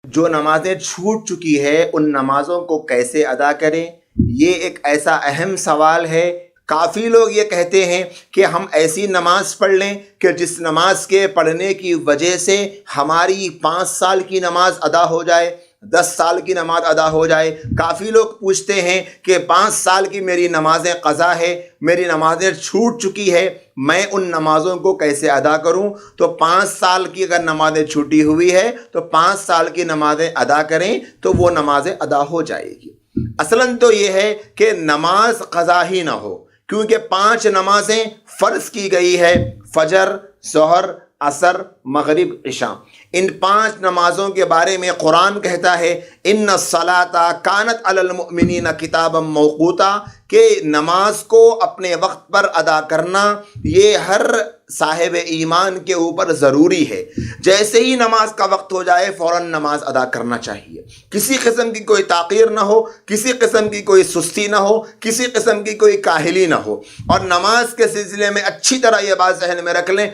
جو نمازیں چھوٹ چکی ہے ان نمازوں کو کیسے ادا کریں، یہ ایک ایسا اہم سوال ہے۔ کافی لوگ یہ کہتے ہیں کہ ہم ایسی نماز پڑھ لیں کہ جس نماز کے پڑھنے کی وجہ سے ہماری 5 سال کی نماز ادا ہو جائے، 10 سال کی نماز ادا ہو جائے۔ کافی لوگ پوچھتے ہیں کہ 5 سال کی میری نمازیں قضا ہے، میری نمازیں چھوٹ چکی ہے، میں ان نمازوں کو کیسے ادا کروں؟ تو 5 سال کی اگر نمازیں چھوٹی ہوئی ہے تو 5 سال کی نمازیں ادا کریں تو وہ نمازیں ادا ہو جائے گی۔ اصلاً تو یہ ہے کہ نماز قضا ہی نہ ہو، کیونکہ 5 نمازیں فرض کی گئی ہے، فجر، ظہر، عصر، مغرب، عشاء۔ ان 5 نمازوں کے بارے میں قرآن کہتا ہے ان الصلاۃ کانت علی المؤمنین کتابا موقوتا، کہ نماز کو اپنے وقت پر ادا کرنا یہ ہر صاحب ایمان کے اوپر ضروری ہے۔ جیسے ہی نماز کا وقت ہو جائے فوراً نماز ادا کرنا چاہیے، کسی قسم کی کوئی تاخیر نہ ہو، کسی قسم کی کوئی سستی نہ ہو، کسی قسم کی کوئی کاہلی نہ ہو۔ اور نماز کے سلسلے میں اچھی طرح یہ بات ذہن میں رکھ لیں،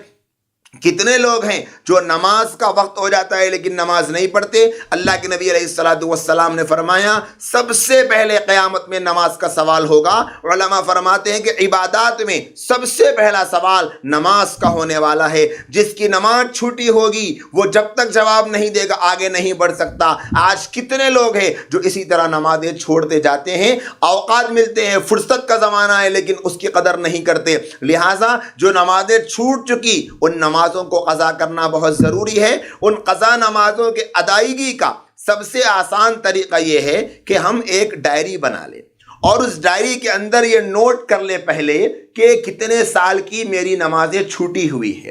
کتنے لوگ ہیں جو نماز کا وقت ہو جاتا ہے لیکن نماز نہیں پڑھتے۔ اللہ کے نبی علیہ الصلوۃ والسلام نے فرمایا سب سے پہلے قیامت میں نماز کا سوال ہوگا۔ علماء فرماتے ہیں کہ عبادات میں سب سے پہلا سوال نماز کا ہونے والا ہے۔ جس کی نماز چھوٹی ہوگی وہ جب تک جواب نہیں دے گا آگے نہیں بڑھ سکتا۔ آج کتنے لوگ ہیں جو اسی طرح نمازیں چھوڑتے جاتے ہیں، اوقات ملتے ہیں، فرصت کا زمانہ ہے لیکن اس کی قدر نہیں کرتے۔ لہٰذا جو نمازیں چھوٹ چکی ان نمازوں کو قضا کرنا بہت ضروری ہے۔ ان قضا نمازوں کے ادائیگی کا سب سے آسان طریقہ یہ ہے کہ ہم ایک ڈائری بنا لیں اور اس ڈائری کے اندر یہ نوٹ کر لیں پہلے کہ کتنے سال کی میری نمازیں چھوٹی ہوئی ہے،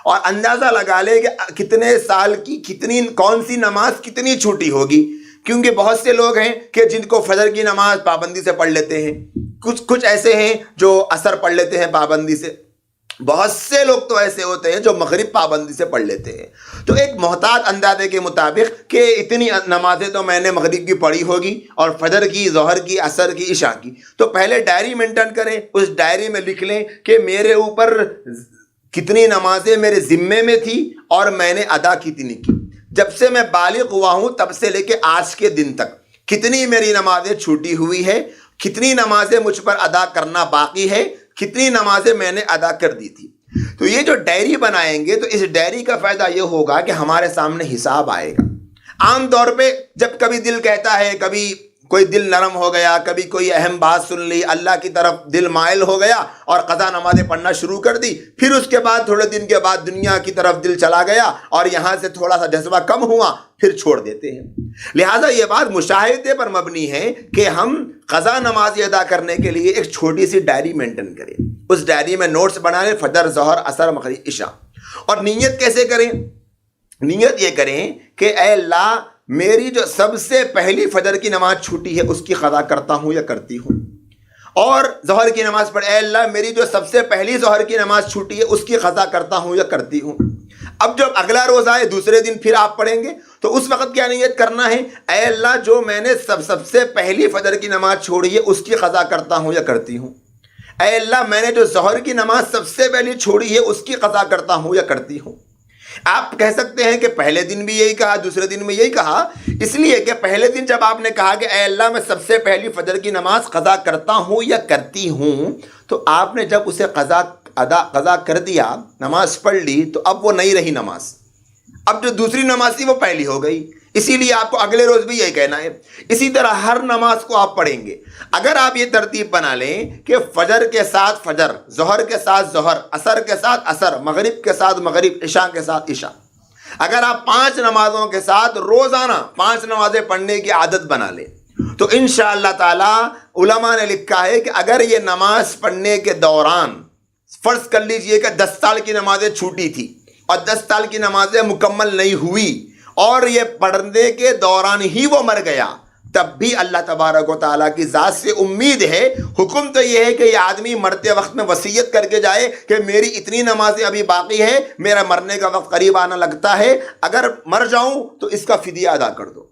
اور اندازہ لگا لیں کہ کتنے سال کی کون سی نماز کتنی چھوٹی ہوگی۔ کیونکہ بہت سے لوگ ہیں کہ جن کو فجر کی نماز پابندی سے پڑھ لیتے ہیں، کچھ ایسے ہیں جو عصر پڑھ لیتے ہیں پابندی سے، بہت سے لوگ تو ایسے ہوتے ہیں جو مغرب پابندی سے پڑھ لیتے ہیں۔ تو ایک محتاط اندازے کے مطابق کہ اتنی نمازیں تو میں نے مغرب کی پڑھی ہوگی اور فجر کی، ظہر کی، عصر کی، عشاء کی، تو پہلے ڈائری مینٹین کریں، اس ڈائری میں لکھ لیں کہ میرے اوپر کتنی نمازیں میرے ذمے میں تھی اور میں نے ادا کتنی کی، جب سے میں بالغ ہوا ہوں تب سے لے کے آج کے دن تک کتنی میری نمازیں چھوٹی ہوئی ہے، کتنی نمازیں مجھ پر ادا کرنا باقی ہے، کتنی نمازیں میں نے ادا کر دی تھی۔ تو یہ جو ڈائری بنائیں گے تو اس ڈائری کا فائدہ یہ ہوگا کہ ہمارے سامنے حساب آئے گا۔ عام طور پہ جب کبھی دل کہتا ہے، کبھی کوئی دل نرم ہو گیا، کبھی کوئی اہم بات سن لی، اللہ کی طرف دل مائل ہو گیا اور قضا نمازیں پڑھنا شروع کر دی، پھر اس کے بعد تھوڑے دن کے بعد دنیا کی طرف دل چلا گیا اور یہاں سے تھوڑا سا جذبہ کم ہوا، پھر چھوڑ دیتے ہیں۔ لہٰذا یہ بات مشاہدے پر مبنی ہے کہ ہم قضا نماز ادا کرنے کے لیے ایک چھوٹی سی ڈائری مینٹین کریں، اس ڈائری میں نوٹس بنا لیں، فجر، ظہر، عصر، مغرب، عشاء۔ اور نیت کیسے کریں؟ نیت یہ کریں کہ اے اللہ میری جو سب سے پہلی فجر کی نماز چھوٹی ہے اس کی قضا کرتا ہوں یا کرتی ہوں، اور ظہر کی نماز پڑھ اے اللہ میری جو سب سے پہلی ظہر کی نماز چھوٹی ہے اس کی قضا کرتا ہوں یا کرتی ہوں۔ اب جب اگلا روز آئے دوسرے دن پھر آپ پڑھیں گے تو اس وقت کیا نیت کرنا ہے؟ اے اللہ جو میں نے سب سے پہلی فجر کی نماز چھوڑی ہے اس کی قضا کرتا ہوں یا کرتی ہوں۔ اے اللہ میں نے جو ظہر کی نماز سب سے پہلی چھوڑی ہے اس کی قضا کرتا ہوں یا کرتی ہوں۔ آپ کہہ سکتے ہیں کہ پہلے دن بھی یہی کہا، دوسرے دن میں یہی کہا، اس لیے کہ پہلے دن جب آپ نے کہا کہ اے اللہ میں سب سے پہلی فجر کی نماز قضا کرتا ہوں یا کرتی ہوں، تو آپ نے جب اسے قضا کر دیا، نماز پڑھ لی، تو اب وہ نہیں رہی نماز، اب جو دوسری نماز تھی وہ پہلی ہو گئی۔ اسی لیے آپ کو اگلے روز بھی یہی کہنا ہے۔ اسی طرح ہر نماز کو آپ پڑھیں گے، اگر آپ یہ ترتیب بنا لیں کہ فجر کے ساتھ فجر، ظہر کے ساتھ ظہر، عصر کے ساتھ عصر، مغرب کے ساتھ مغرب، عشاء کے ساتھ عشاء، اگر آپ 5 نمازوں کے ساتھ روزانہ 5 نمازیں پڑھنے کی عادت بنا لیں تو انشاءاللہ تعالی علماء نے لکھا ہے کہ اگر یہ نماز پڑھنے کے دوران فرض کر لیجئے کہ 10 سال کی نمازیں چھوٹی تھی اور 10 سال کی نمازیں مکمل نہیں ہوئی اور یہ پڑھنے کے دوران ہی وہ مر گیا، تب بھی اللہ تبارک و تعالیٰ کی ذات سے امید ہے، حکم تو یہ ہے کہ یہ آدمی مرتے وقت میں وصیت کر کے جائے کہ میری اتنی نمازیں ابھی باقی ہے، میرا مرنے کا وقت قریب آنا لگتا ہے، اگر مر جاؤں تو اس کا فدیہ ادا کر دو۔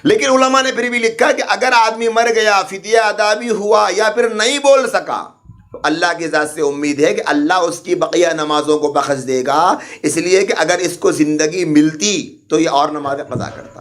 لیکن علماء نے پھر بھی لکھا کہ اگر آدمی مر گیا، فدیہ ادا بھی ہوا یا پھر نہیں بول سکا، تو اللہ کی ذات سے امید ہے کہ اللہ اس کی بقیہ نمازوں کو بخش دے گا، اس لیے کہ اگر اس کو زندگی ملتی تو یہ اور نمازیں قضا کرتا۔